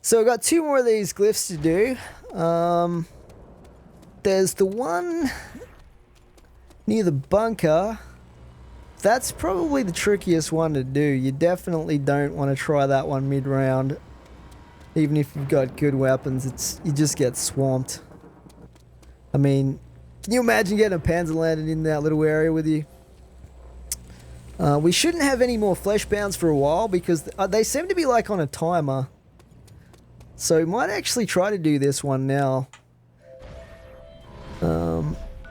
So I've got 2 more of these glyphs to do. There's the one near the bunker. That's probably the trickiest one to do. You definitely don't want to try that one mid-round. Even if you've got good weapons, you just get swamped. I mean, can you imagine getting a Panzer landed in that little area with you? We shouldn't have any more flesh bounds for a while because they seem to be like on a timer. So we might actually try to do this one now.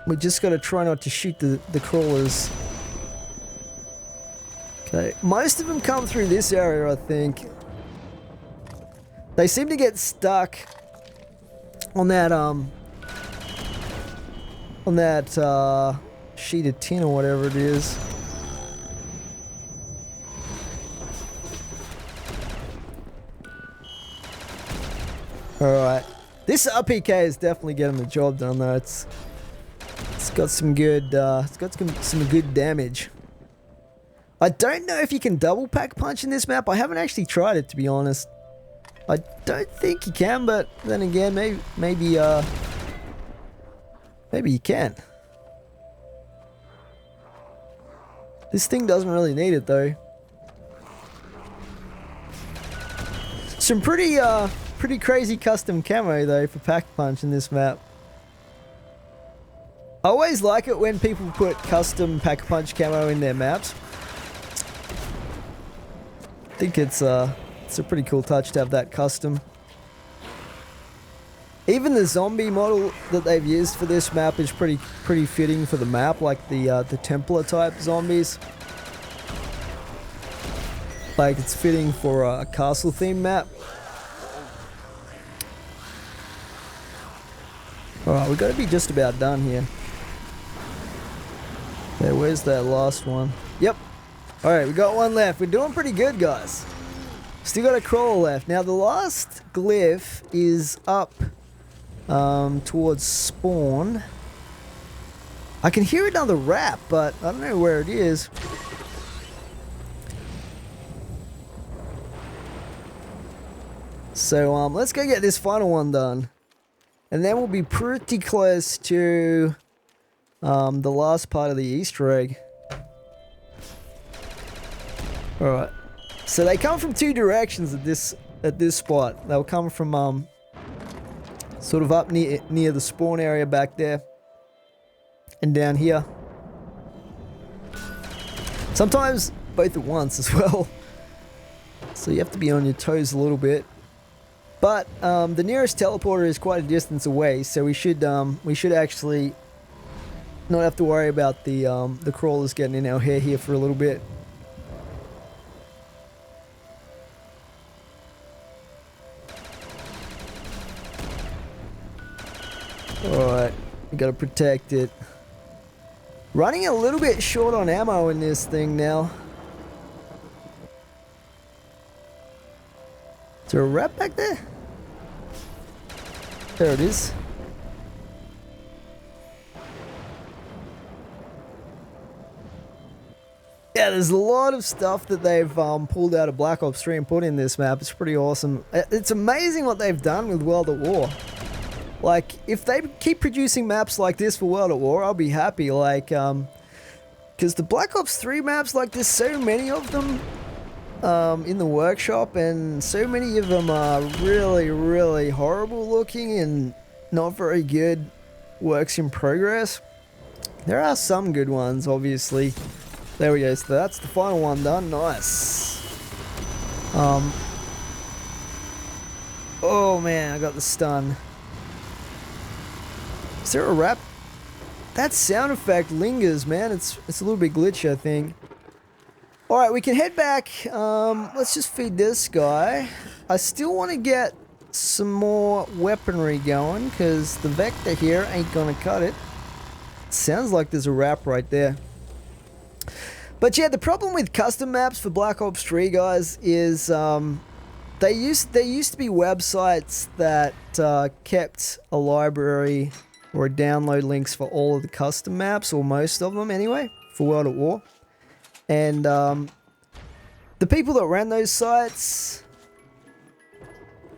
We just got to try not to shoot the crawlers. Okay, most of them come through this area, I think. They seem to get stuck on that sheet of tin or whatever it is. Alright. This RPK is definitely getting the job done though. It's got some good some good damage. I don't know if you can double pack punch in this map. I haven't actually tried it, to be honest. I don't think you can, but then again, maybe you can. This thing doesn't really need it though. Some pretty crazy custom camo though for pack punch in this map. I always like it when people put custom pack punch camo in their maps. I think it's a pretty cool touch to have that custom. Even the zombie model that they've used for this map is pretty fitting for the map, like the Templar type zombies. Like it's fitting for a castle themed map. Alright, we've got to be just about done here. Okay, where's that last one? Yep. Alright, we got one left. We're doing pretty good, guys. Still got a crawler left. Now, the last glyph is up towards spawn. I can hear another rap, but I don't know where it is. So, let's go get this final one done. And then we'll be pretty close to the last part of the Easter egg. Alright. So they come from 2 directions at this spot. They'll come from sort of up near the spawn area back there. And down here. Sometimes both at once as well. So you have to be on your toes a little bit. But the nearest teleporter is quite a distance away, so we should actually not have to worry about the crawlers getting in our hair here for a little bit. Alright, we gotta protect it. Running a little bit short on ammo in this thing now. Is there a rat back there? There it is. Yeah, there's a lot of stuff that they've pulled out of Black Ops 3 and put in this map. It's pretty awesome. It's amazing what they've done with World at War. Like, if they keep producing maps like this for World at War, I'll be happy. Like, because the Black Ops 3 maps, like, there's so many of them in the workshop, and so many of them are really horrible looking and not very good works in progress. There are some good ones, obviously. There we go, so that's the final one done. Nice. Oh man, I got the stun. Is there a rap? That sound effect lingers, man. It's a little bit glitchy, I think. Alright, we can head back. Let's just feed this guy. I still want to get some more weaponry going, because the Vector here ain't gonna cut it. Sounds like there's a wrap right there. But yeah, the problem with custom maps for Black Ops 3, guys, is there used to be websites that kept a library or download links for all of the custom maps, or most of them anyway, for World at War. And the people that ran those sites,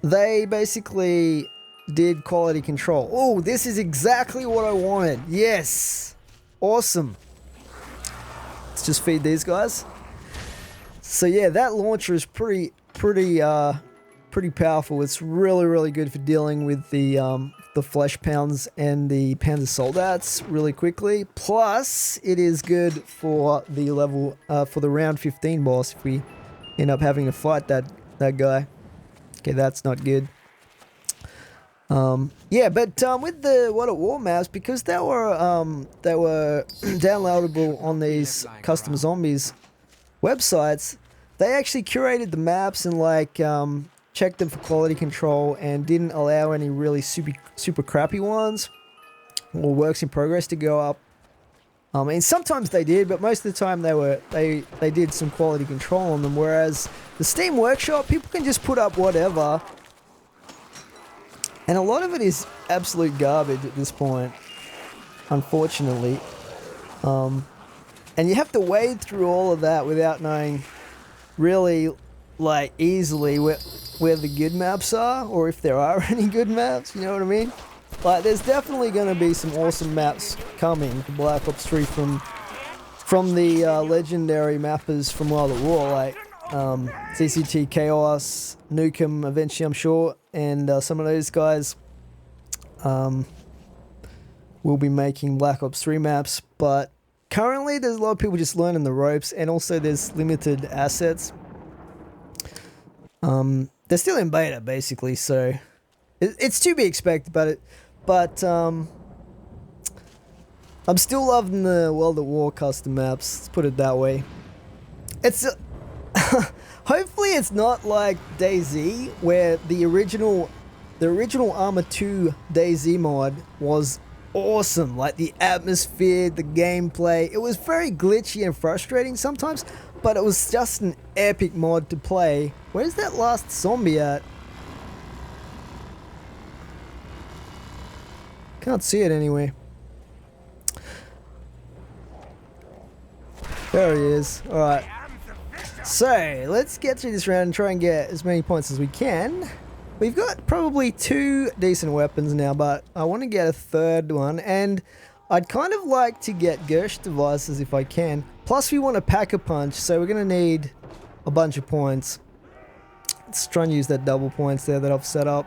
they basically did quality control. Oh, this is exactly what I wanted. Yes. Awesome. Let's just feed these guys. So yeah, that launcher is pretty powerful. It's really good for dealing with the flesh pounds and the Panzer Soldats really quickly. Plus, it is good for the level for the round 15 boss if we end up having to fight that guy. Okay, that's not good. Yeah, but with the World at War maps, because they were downloadable on these custom zombies websites, they actually curated the maps and like checked them for quality control and didn't allow any really super crappy ones or works in progress to go up. And sometimes they did, but most of the time they did some quality control on them. Whereas the Steam Workshop, people can just put up whatever. And a lot of it is absolute garbage at this point, unfortunately. And you have to wade through all of that without knowing really, like, easily where the good maps are, or if there are any good maps, you know what I mean? Like, there's definitely going to be some awesome maps coming to Black Ops 3 from the legendary mappers from World at War, like CCT Chaos, Nukem eventually, I'm sure. And some of those guys will be making Black Ops 3 maps, but currently there's a lot of people just learning the ropes, and also there's limited assets. They're still in beta, basically, so it's to be expected, but I'm still loving the World at War custom maps, let's put it that way. It's hopefully it's not like DayZ, where the original Arma 2 DayZ mod was awesome. Like the atmosphere, the gameplay, it was very glitchy and frustrating sometimes, but it was just an epic mod to play. Where's that last zombie at? Can't see it anywhere. There he is. Alright. So, let's get through this round and try and get as many points as we can. We've got probably 2 decent weapons now, but I want to get a third one, and I'd kind of like to get Gersh devices if I can. Plus, we want a Pack-a-Punch, so we're going to need a bunch of points. Let's try and use that double points there that I've set up.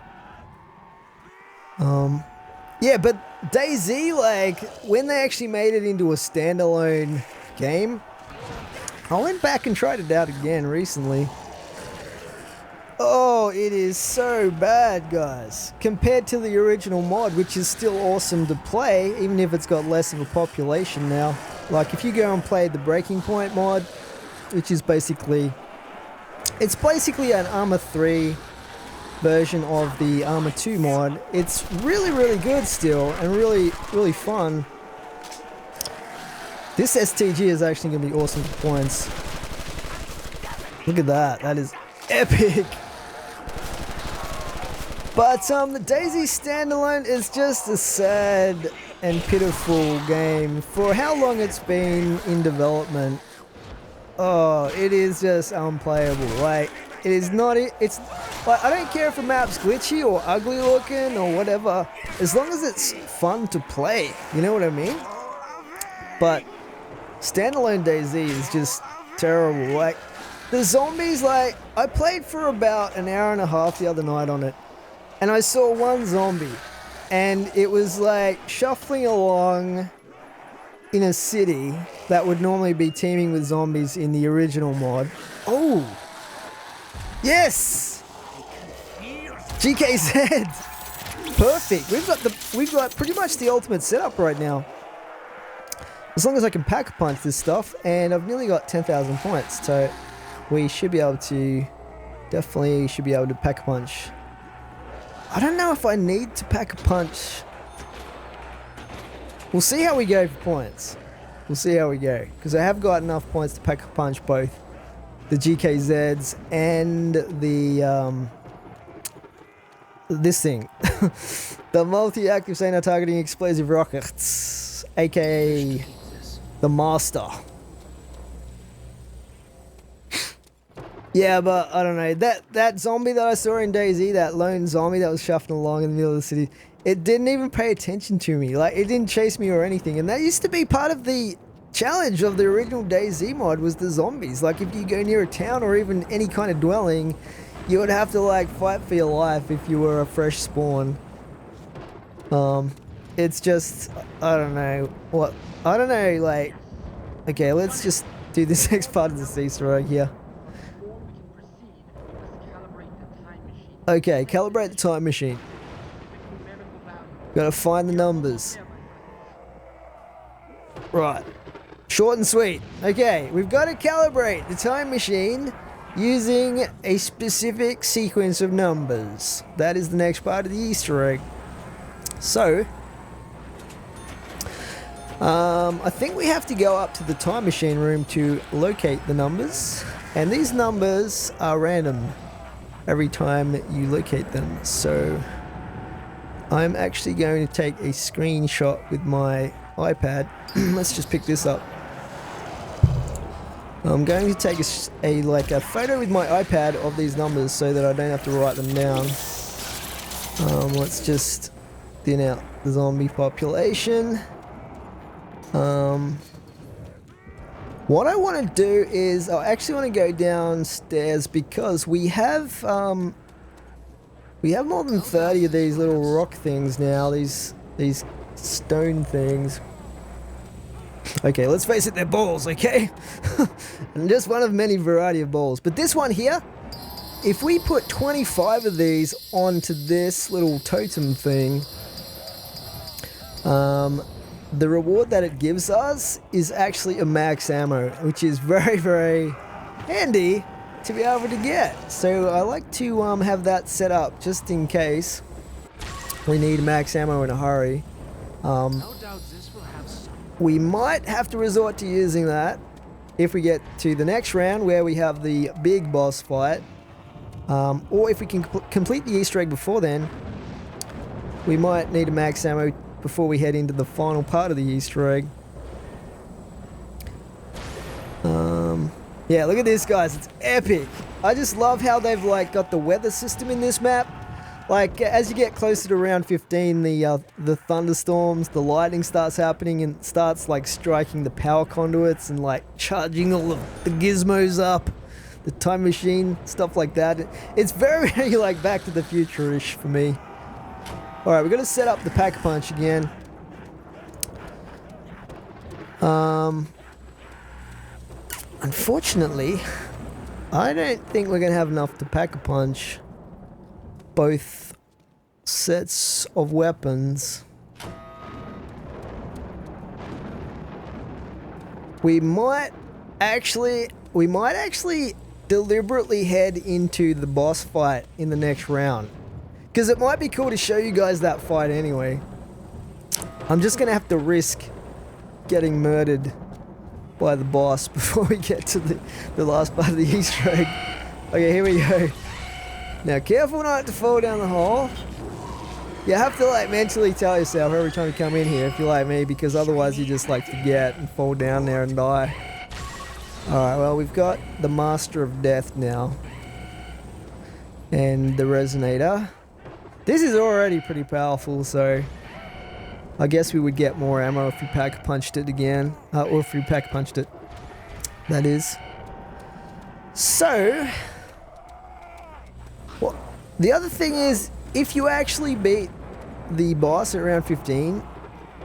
Yeah, but DayZ, like, when they actually made it into a standalone game, I went back and tried it out again recently. Oh, it is so bad, guys. Compared to the original mod, which is still awesome to play, even if it's got less of a population now. Like, if you go and play the Breaking Point mod, which is basically... It's basically an Arma 3 version of the Arma 2 mod. It's really good still, and really fun. This STG is actually going to be awesome for points. Look at that. That is epic. But the DayZ standalone is just a sad and pitiful game for how long it's been in development. Oh, it is just unplayable. Like, it is not... It's like, I don't care if a map's glitchy or ugly looking or whatever, as long as it's fun to play. You know what I mean? But standalone DayZ is just terrible. Like, the zombies, like, I played for about an hour and a half the other night on it, and I saw one zombie, and it was like shuffling along in a city that would normally be teeming with zombies in the original mod. Oh! Yes! GKZ! Perfect! We've got pretty much the ultimate setup right now. As long as I can Pack-a-Punch this stuff, and I've nearly got 10,000 points, so we should be able to, definitely should be able to Pack-a-Punch. I don't know if I need to Pack-a-Punch. We'll see how we go for points. We'll see how we go, because I have got enough points to Pack-a-Punch both the GKZs and the, this thing. The multi-active Xeno targeting explosive rockets, aka the Master. Yeah, but I don't know. That zombie that I saw in DayZ, that lone zombie that was shuffling along in the middle of the city, it didn't even pay attention to me. Like, it didn't chase me or anything. And that used to be part of the challenge of the original DayZ mod, was the zombies. Like, if you go near a town or even any kind of dwelling, you would have to, like, fight for your life if you were a fresh spawn. It's just, I don't know what, I don't know, like, okay, let's just do this next part of the Easter egg here. Okay, calibrate the time machine. Gotta find the numbers. Right. Short and sweet. Okay, we've got to calibrate the time machine using a specific sequence of numbers. That is the next part of the Easter egg. So, I think we have to go up to the time machine room to locate the numbers. And these numbers are random every time you locate them. So, I'm actually going to take a screenshot with my iPad. Let's just pick this up. I'm going to take a photo with my iPad of these numbers so that I don't have to write them down. Let's just thin out the zombie population. What I want to do is I actually want to go downstairs because we have more than 30 of these little rock things now. These stone things. Okay, let's face it, they're balls, okay? And just one of many variety of balls. But this one here, if we put 25 of these onto this little totem thing, the reward that it gives us is actually a max ammo, which is very, very handy to be able to get. So I like to have that set up just in case we need max ammo in a hurry. We might have to resort to using that if we get to the next round where we have the big boss fight. Or if we can complete the Easter egg before then, we might need a max ammo before we head into the final part of the Easter egg. Yeah, look at this, guys. It's epic. I just love how they've like got the weather system in this map. Like, as you get closer to round 15, the thunderstorms, the lightning starts happening and starts like striking the power conduits and like charging all of the gizmos up, the time machine, stuff like that. It's very, very like Back to the Future-ish for me. Alright, we're going to set up the Pack-a-Punch again. Unfortunately, I don't think we're going to have enough to Pack-a-Punch both sets of weapons. We might actually deliberately head into the boss fight in the next round, because it might be cool to show you guys that fight anyway. I'm just gonna have to risk getting murdered by the boss before we get to the last part of the Easter egg. Okay, here we go. Now, careful not to fall down the hole. You have to like mentally tell yourself every time you come in here, if you're like me, because otherwise you just like forget and fall down there and die. Alright, well, we've got the Master of Death now. And the Resonator. This is already pretty powerful, so I guess we would get more ammo if we Pack-a-Punched it again. Or if we Pack-a-Punched it. That is. So, well, the other thing is, if you actually beat the boss at round 15,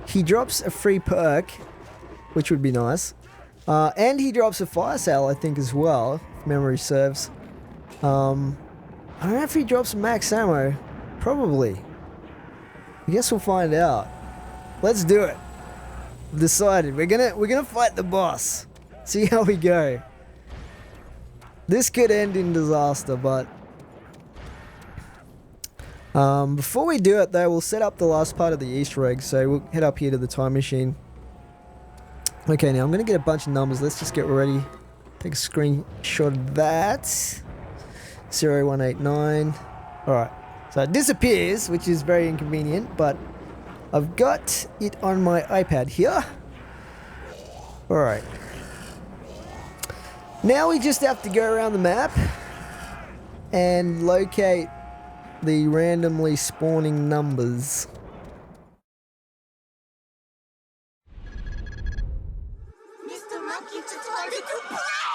he drops a free perk, which would be nice. And he drops a fire sale, I think, as well, if memory serves. I don't know if he drops max ammo. Probably. I guess we'll find out. Let's do it. Decided. We're gonna fight the boss. See how we go. This could end in disaster, but before we do it though, we'll set up the last part of the Easter egg. So we'll head up here to the time machine. Okay, now I'm gonna get a bunch of numbers. Let's just get ready. Take a screenshot of that. 0189. Alright. So it disappears, which is very inconvenient, but I've got it on my iPad here. Alright. Now we just have to go around the map and locate the randomly spawning numbers. Mr. Monkey just wanted to play!